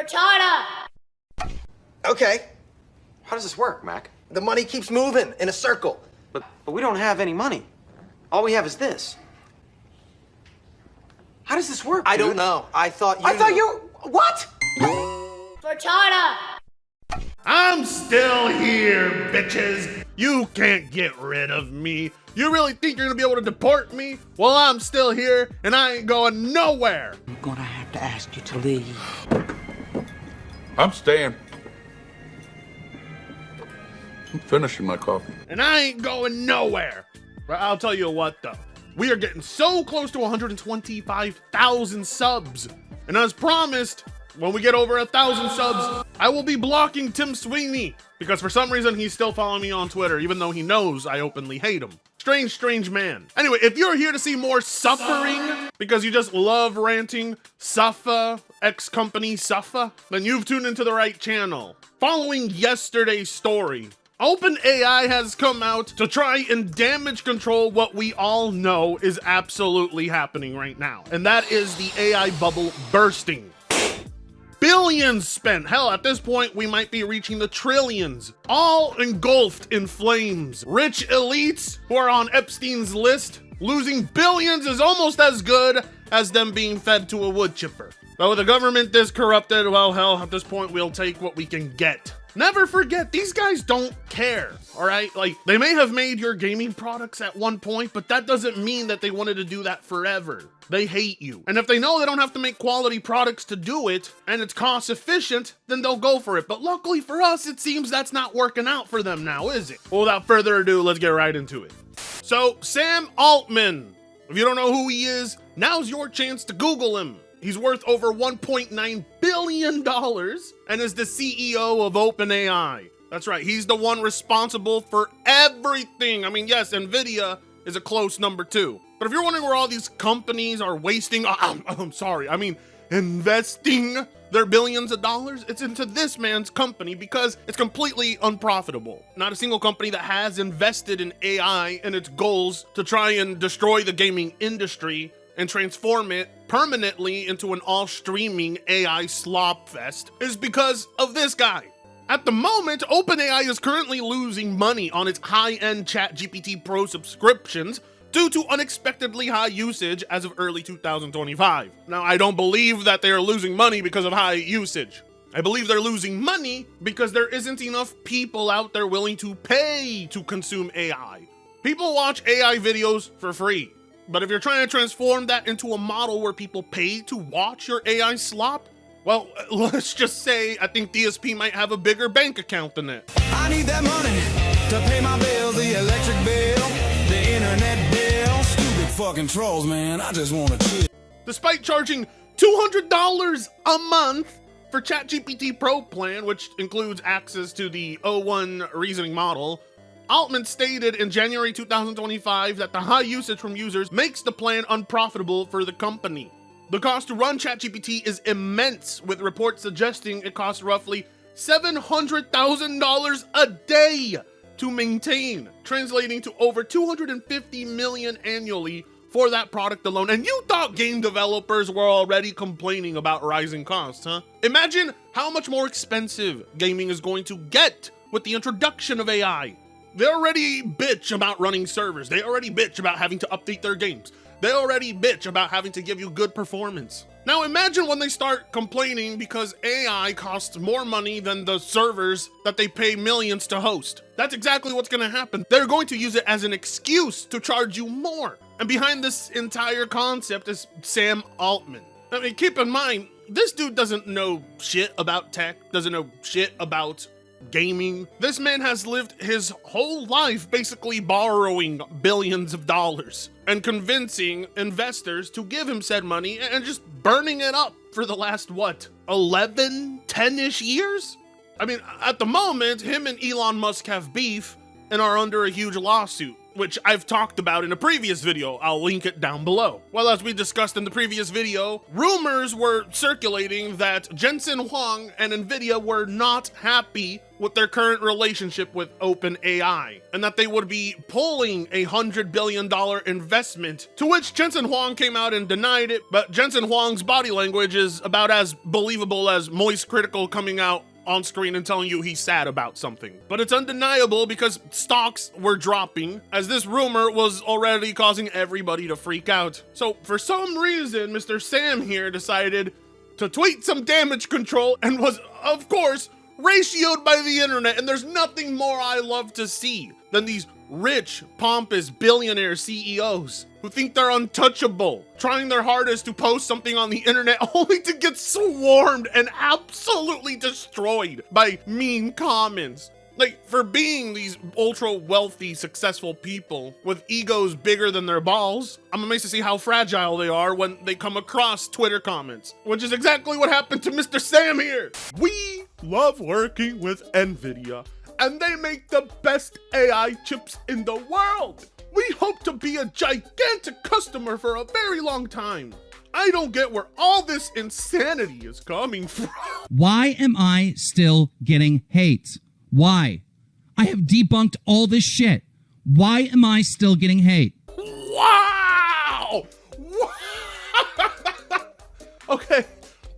China. Okay, How does this work, Mac? the money keeps moving in a circle. But we don't have any money. All we have is this. How does this work, I dude? don't know. I thought you. I thought you... What? For China. I'm still here, bitches. You can't get rid of me. You really think you're gonna be able to deport me? Well, I'm still here, and I ain't going nowhere. I'm gonna have to ask you to leave. I'm staying. I'm finishing my coffee. And I ain't going nowhere. But I'll tell you what, though. We are getting so close to 125,000 subs. And as promised, when we get over 1,000 subs, I will be blocking Tim Sweeney. Because for some reason, he's still following me on Twitter, even though he knows I openly hate him. Strange, strange man. Anyway, if you're here to see more suffering, because you just love ranting, suffer, X-company suffer, then you've tuned into the right channel. Following yesterday's story, OpenAI has come out to try and damage control what we all know is absolutely happening right now. And that is the AI bubble bursting. Billions spent. Hell, at this point, we might be reaching the trillions, all engulfed in flames. Rich elites who are on Epstein's list, losing billions is almost as good as them being fed to a wood chipper. But with a government this corrupted, well, hell, at this point, we'll take what we can get. Never forget, these guys don't care, all right? Like, they may have made your gaming products at one point, but that doesn't mean that they wanted to do that forever. They hate you. And if they know they don't have to make quality products to do it, and it's cost efficient, then they'll go for it. But luckily for us, it seems that's not working out for them now, is it? Well, without further ado, let's get right into it. So, Sam Altman, if you don't know who he is, now's your chance to Google him. He's worth over $1.9 billion and is the CEO of OpenAI. That's right, he's the one responsible for everything. I mean, yes, NVIDIA is a close number 2. But if you're wondering where all these companies are wasting, investing their billions of dollars, it's into this man's company because it's completely unprofitable. Not a single company that has invested in AI and its goals to try and destroy the gaming industry and transform it permanently into an all-streaming AI slop fest is because of this guy. At the moment, OpenAI is currently losing money on its high-end ChatGPT Pro subscriptions due to unexpectedly high usage as of early 2025. Now, I don't believe that they are losing money because of high usage. I believe they're losing money because there isn't enough people out there willing to pay to consume AI. People watch AI videos for free. But if you're trying to transform that into a model where people pay to watch your AI slop, well, let's just say I think DSP might have a bigger bank account than that. I need that money to pay my bills, the electric bill, the internet bill. Stupid fucking trolls, man. I just want to chill. Despite charging $200 a month for ChatGPT Pro plan, which includes access to the O1 reasoning model, Altman stated in January 2025 that the high usage from users makes the plan unprofitable for the company. The cost to run ChatGPT is immense, with reports suggesting it costs roughly $700,000 a day to maintain, translating to over $250 million annually for that product alone. And you thought game developers were already complaining about rising costs, huh? Imagine how much more expensive gaming is going to get with the introduction of AI. They already bitch about running servers. They already bitch about having to update their games. They already bitch about having to give you good performance. Now imagine when they start complaining because AI costs more money than the servers that they pay millions to host. That's exactly what's gonna happen. They're going to use it as an excuse to charge you more. And behind this entire concept is Sam Altman. I mean, keep in mind, this dude doesn't know shit about tech, doesn't know shit about gaming. This man has lived his whole life basically borrowing billions of dollars and convincing investors to give him said money and just burning it up for the last, 10-ish years? I mean, at the moment, him and Elon Musk have beef and are under a huge lawsuit. which I've talked about in a previous video. I'll link it down below. Well, as we discussed in the previous video, rumors were circulating that Jensen Huang and NVIDIA were not happy with their current relationship with OpenAI, and that they would be pulling a $100 billion investment, to which Jensen Huang came out and denied it, but Jensen Huang's body language is about as believable as Moist Critical coming out on screen and telling you he's sad about something. But it's undeniable because stocks were dropping, as this rumor was already causing everybody to freak out. So for some reason, Mr. Sam here decided to tweet some damage control and was, of course, ratioed by the internet, and there's nothing more I love to see than these rich, pompous billionaire CEOs who think they're untouchable, trying their hardest to post something on the internet only to get swarmed and absolutely destroyed by mean comments. Like, for being these ultra wealthy, successful people with egos bigger than their balls, I'm amazed to see how fragile they are when they come across Twitter comments, which is exactly what happened to Mr. Sam here. We love working with NVIDIA, and they make the best AI chips in the world. We hope to be a gigantic customer for a very long time. I don't get where all this insanity is coming from. Why am I still getting hate? Why? I have debunked all this shit. Why am I still getting hate? Wow! Okay.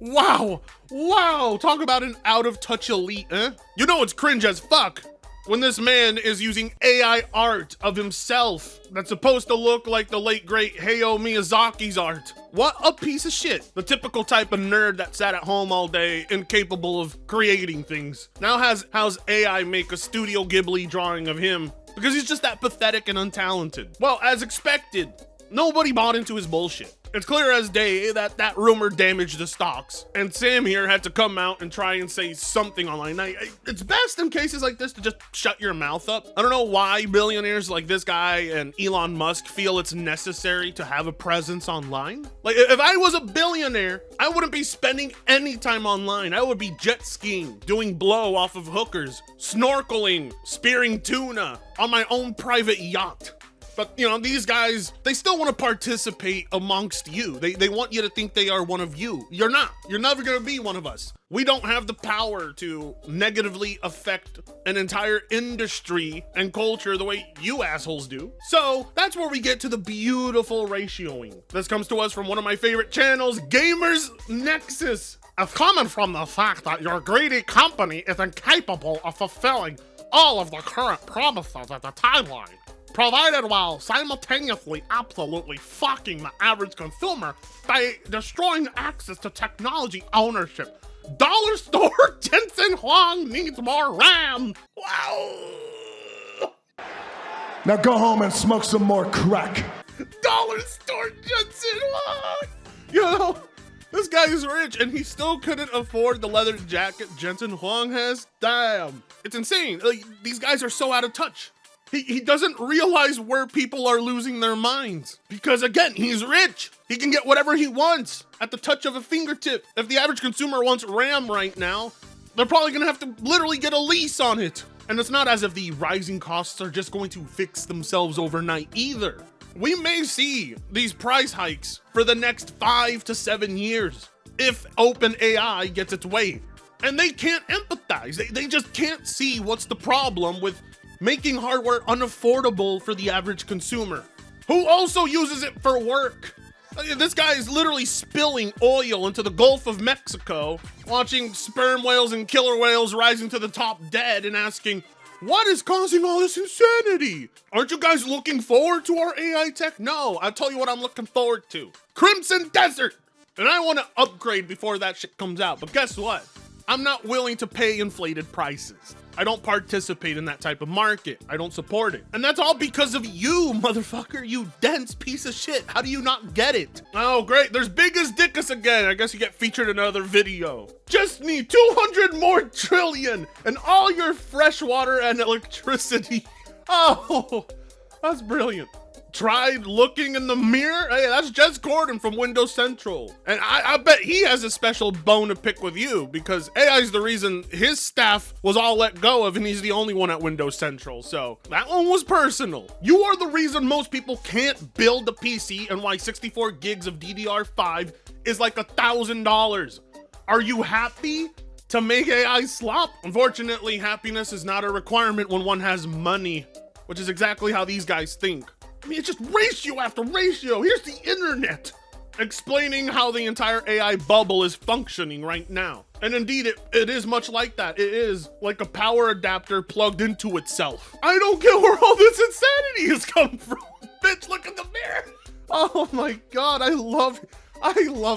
Wow. Wow. Talk about an out-of-touch elite, eh? You know it's cringe as fuck when this man is using AI art of himself that's supposed to look like the late great Hayao Miyazaki's art. What a piece of shit. The typical type of nerd that sat at home all day, incapable of creating things, now has AI make a Studio Ghibli drawing of him because he's just that pathetic and untalented. Well, as expected, nobody bought into his bullshit. It's clear as day that that rumor damaged the stocks, and Sam here had to come out and try and say something online. It's best in cases like this to just shut your mouth up. I don't know why billionaires like this guy and Elon Musk feel it's necessary to have a presence online. Like, if I was a billionaire, I wouldn't be spending any time online. I would be jet skiing, doing blow off of hookers, snorkeling, spearing tuna on my own private yacht. But, you know, these guys, they still want to participate amongst you. They want you to think they are one of you. You're not. You're never going to be one of us. We don't have the power to negatively affect an entire industry and culture the way you assholes do. So that's where we get to the beautiful ratioing. This comes to us from one of my favorite channels, Gamers Nexus. It's coming from the fact that your greedy company is incapable of fulfilling all of the current promises of the timeline, provided while simultaneously absolutely fucking the average consumer by destroying access to technology ownership. Dollar store Jensen Huang needs more RAM. Wow. Now go home and smoke some more crack. Dollar store Jensen Huang. You know, this guy is rich and he still couldn't afford the leather jacket Jensen Huang has. Damn. It's insane. Like, these guys are so out of touch. He doesn't realize where people are losing their minds. Because again, he's rich. He can get whatever he wants at the touch of a fingertip. If the average consumer wants RAM right now, they're probably gonna have to literally get a lease on it. And it's not as if the rising costs are just going to fix themselves overnight either. We may see these price hikes for the next 5 to 7 years if OpenAI gets its way. And they can't empathize. They just can't see what's the problem with making hardware unaffordable for the average consumer, who also uses it for work. This guy is literally spilling oil into the Gulf of Mexico, watching sperm whales and killer whales rising to the top dead and asking, what is causing all this insanity? Aren't you guys looking forward to our AI tech? No, I'll tell you what I'm looking forward to. Crimson Desert! And I want to upgrade before that shit comes out, but guess what? I'm not willing to pay inflated prices. I don't participate in that type of market. I don't support it. And that's all because of you, motherfucker, you dense piece of shit. How do you not get it? Oh, great, there's Biggest Dickus again. I guess you get featured in another video. Just need 200 more trillion and all your fresh water and electricity. Oh, that's brilliant. tried looking in the mirror? Hey, that's Jez Gordon from Windows Central. And I bet he has a special bone to pick with you because AI is the reason his staff was all let go of and he's the only one at Windows Central. So that one was personal. You are the reason most people can't build a PC and why 64 gigs of DDR5 is like $1,000. Are you happy to make AI slop? Unfortunately, happiness is not a requirement when one has money, which is exactly how these guys think. I mean, it's just ratio after ratio. Here's the internet explaining how the entire AI bubble is functioning right now. And indeed, it is much like that. It is like a power adapter plugged into itself. I don't get where all this insanity has come from. Bitch, look in the mirror. Oh my God, I love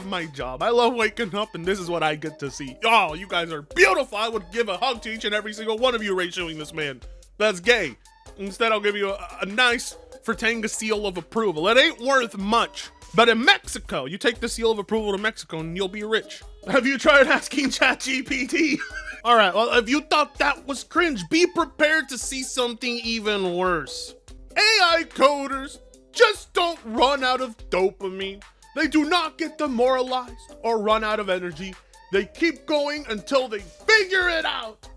my job. I love waking up and this is what I get to see. Oh, you guys are beautiful. I would give a hug to each and every single one of you ratioing this man. That's gay. Instead, I'll give you a nice Fratanga seal of approval. It ain't worth much. But in Mexico, you take the seal of approval to Mexico and you'll be rich. Have you tried asking ChatGPT? All right, well, if you thought that was cringe, be prepared to see something even worse. AI coders just don't run out of dopamine. They do not get demoralized or run out of energy. They keep going until they figure it out.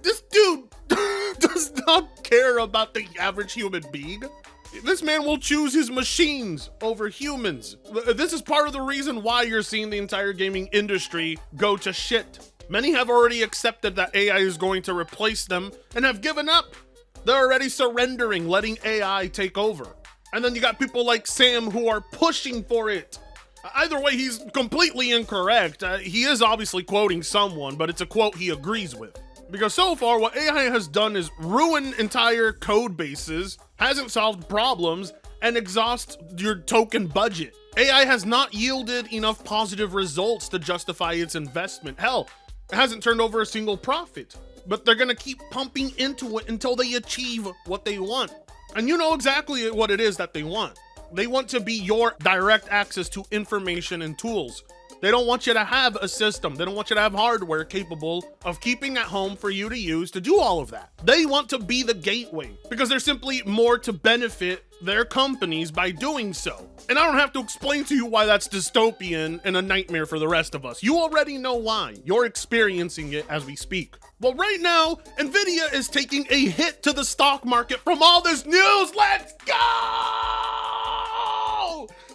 This dude does not care about the average human being. This man will choose his machines over humans. This is part of the reason why you're seeing the entire gaming industry go to shit. Many have already accepted that AI is going to replace them and have given up. They're already surrendering, letting AI take over. And then you got people like Sam who are pushing for it. Either way, he's completely incorrect. He is obviously quoting someone, but it's a quote he agrees with. Because so far, what AI has done is ruin entire code bases, hasn't solved problems, and exhaust your token budget. AI has not yielded enough positive results to justify its investment. Hell, it hasn't turned over a single profit. But they're gonna keep pumping into it until they achieve what they want. And you know exactly what it is that they want. They want to be your direct access to information and tools. They don't want you to have a system. They don't want you to have hardware capable of keeping at home for you to use to do all of that. They want to be the gateway because there's simply more to benefit their companies by doing so. And I don't have to explain to you why that's dystopian and a nightmare for the rest of us. You already know why. You're experiencing it as we speak. Well, right now, NVIDIA is taking a hit to the stock market from all this news. Let's go!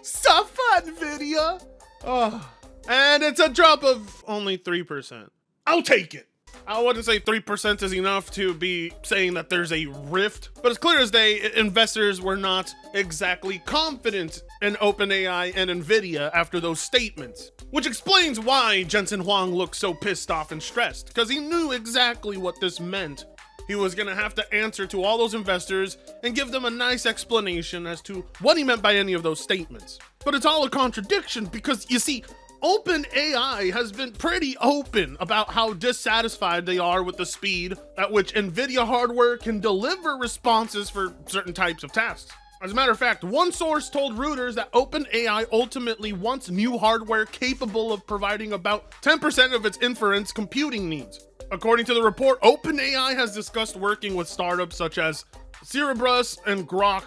Suffer, NVIDIA. Oh. And it's a drop of only 3%. I'll take it. I wouldn't say 3% is enough to be saying that there's a rift, but it's clear as day, investors were not exactly confident in OpenAI and NVIDIA after those statements, which explains why Jensen Huang looked so pissed off and stressed, because he knew exactly what this meant. He was gonna have to answer to all those investors and give them a nice explanation as to what he meant by any of those statements. But it's all a contradiction because, you see, OpenAI has been pretty open about how dissatisfied they are with the speed at which NVIDIA hardware can deliver responses for certain types of tasks. As a matter of fact, one source told Reuters that OpenAI ultimately wants new hardware capable of providing about 10% of its inference computing needs. According to the report, OpenAI has discussed working with startups such as Cerebrus and Grok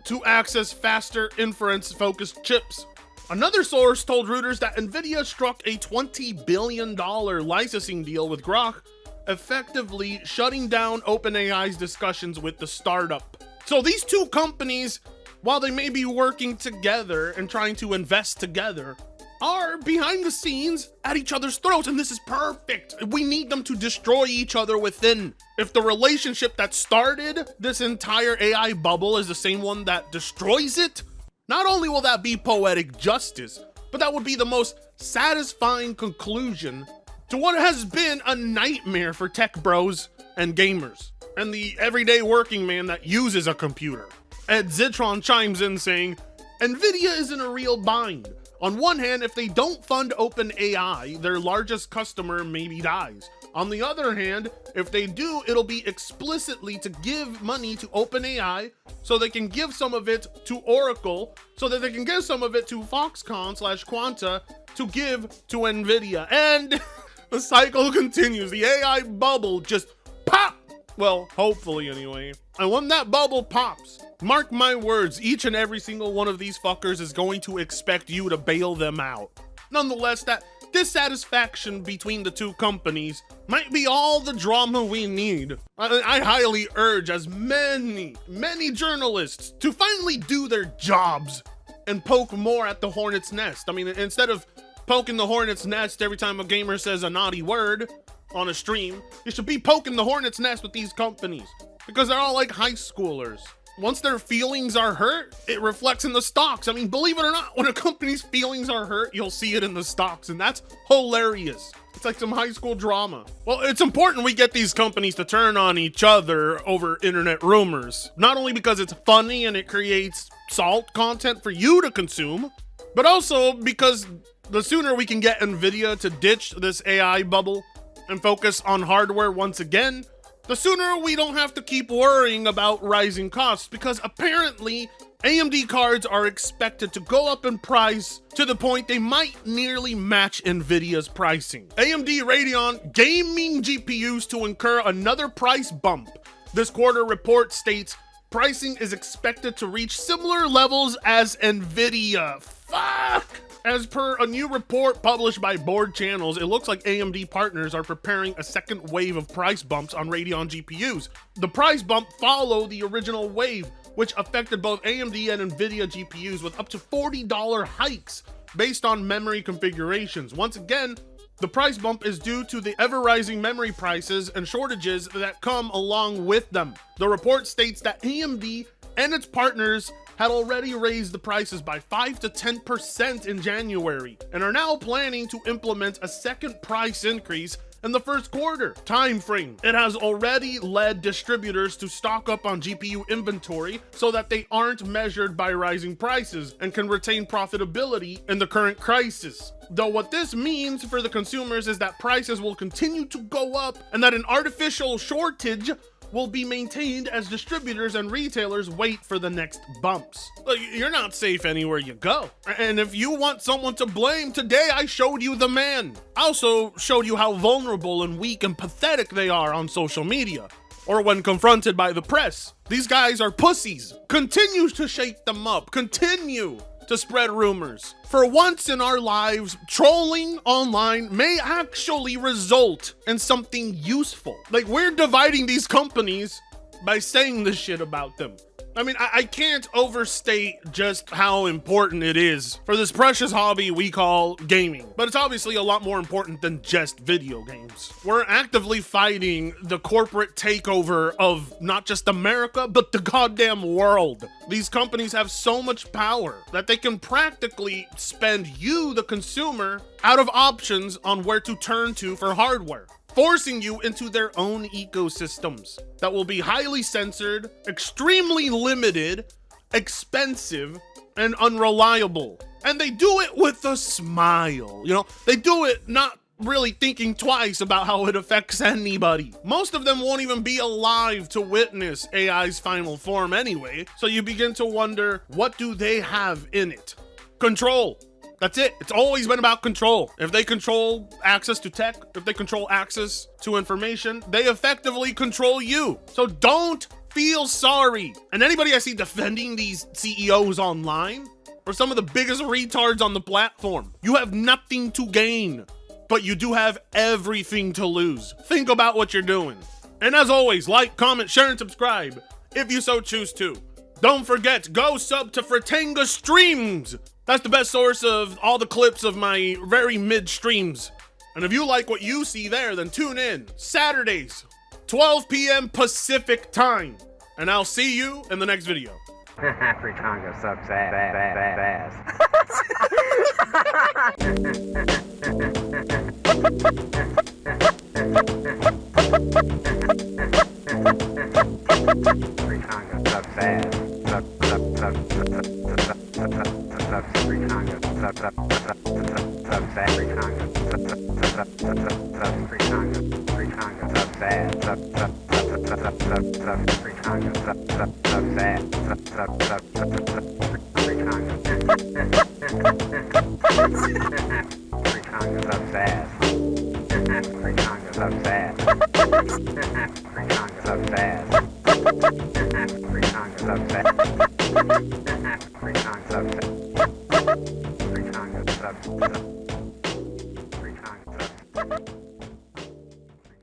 to access faster inference-focused chips. Another source told Reuters that NVIDIA struck a $20 billion licensing deal with Grok, effectively shutting down OpenAI's discussions with the startup. So these two companies, while they may be working together and trying to invest together, are behind the scenes at each other's throats, and this is perfect. We need them to destroy each other within. If the relationship that started this entire AI bubble is the same one that destroys it, not only will that be poetic justice, but that would be the most satisfying conclusion to what has been a nightmare for tech bros and gamers, and the everyday working man that uses a computer. Ed Zitron chimes in saying, NVIDIA is in a real bind. On one hand, if they don't fund OpenAI, their largest customer maybe dies. On the other hand, if they do, it'll be explicitly to give money to OpenAI so they can give some of it to Oracle, so that they can give some of it to Foxconn/Quanta to give to NVIDIA. And the cycle continues. The AI bubble just pop Well, hopefully anyway. And when that bubble pops, mark my words, each and every single one of these fuckers is going to expect you to bail them out. Nonetheless, that dissatisfaction between the two companies might be all the drama we need. I highly urge as many journalists to finally do their jobs and poke more at the hornet's nest. I mean, instead of poking the hornet's nest every time a gamer says a naughty word on a stream, you should be poking the hornet's nest with these companies because they're all like high schoolers. Once their feelings are hurt, it reflects in the stocks. I mean, believe it or not, when a company's feelings are hurt, you'll see it in the stocks, and that's hilarious. It's like some high school drama. Well, it's important we get these companies to turn on each other over internet rumors, not only because it's funny and it creates salt content for you to consume, but also because the sooner we can get NVIDIA to ditch this AI bubble and focus on hardware once again, the sooner we don't have to keep worrying about rising costs, because apparently AMD cards are expected to go up in price to the point they might nearly match NVIDIA's pricing. AMD Radeon gaming GPUs to incur another price bump. This quarter report states pricing is expected to reach similar levels as NVIDIA. Fuck! As per a new report published by Board Channels, it looks like AMD partners are preparing a second wave of price bumps on Radeon GPUs. The price bump followed the original wave, which affected both AMD and NVIDIA GPUs with up to $40 hikes based on memory configurations. Once again, the price bump is due to the ever-rising memory prices and shortages that come along with them. The report states that AMD and its partners had already raised the prices by 5 to 10% in January and are now planning to implement a second price increase in the first quarter time frame. It has already led distributors to stock up on GPU inventory so that they aren't measured by rising prices and can retain profitability in the current crisis. Though what this means for the consumers is that prices will continue to go up and that an artificial shortage will be maintained as distributors and retailers wait for the next bumps. You're not safe anywhere you go. And if you want someone to blame, today I showed you the man. I also showed you how vulnerable and weak and pathetic they are on social media, or when confronted by the press. These guys are pussies. Continue to shake them up. Continue to spread rumors. For once in our lives, trolling online may actually result in something useful. Like, we're dividing these companies by saying this shit about them. I mean, I can't overstate just how important it is for this precious hobby we call gaming. But it's obviously a lot more important than just video games. We're actively fighting the corporate takeover of not just America, but the goddamn world. These companies have so much power that they can practically spend you, the consumer, out of options on where to turn to for hardware, forcing you into their own ecosystems that will be highly censored, extremely limited, expensive, and unreliable. And they do it with a smile. You know, they do it not really thinking twice about how it affects anybody. Most of them won't even be alive to witness AI's final form anyway, so you begin to wonder, what do they have in it? Control. That's it. It's always been about control. If they control access to tech, if they control access to information, they effectively control you. So don't feel sorry. And anybody I see defending these CEOs online, or some of the biggest retards on the platform, you have nothing to gain, but you do have everything to lose. Think about what you're doing. And as always, like, comment, share, and subscribe if you so choose to. Don't forget, go sub to Fratanga Streams. That's the best source of all the clips of my very mid streams. And if you like what you see there, then tune in Saturdays, 12 p.m. Pacific time. And I'll see you in the next video. Fratanga sucks ass. Fratanga sucks ass. Fratanga sucks ass. Free Tonga sucks ass. Free Tonga sucks ass. Free Tonga sucks ass.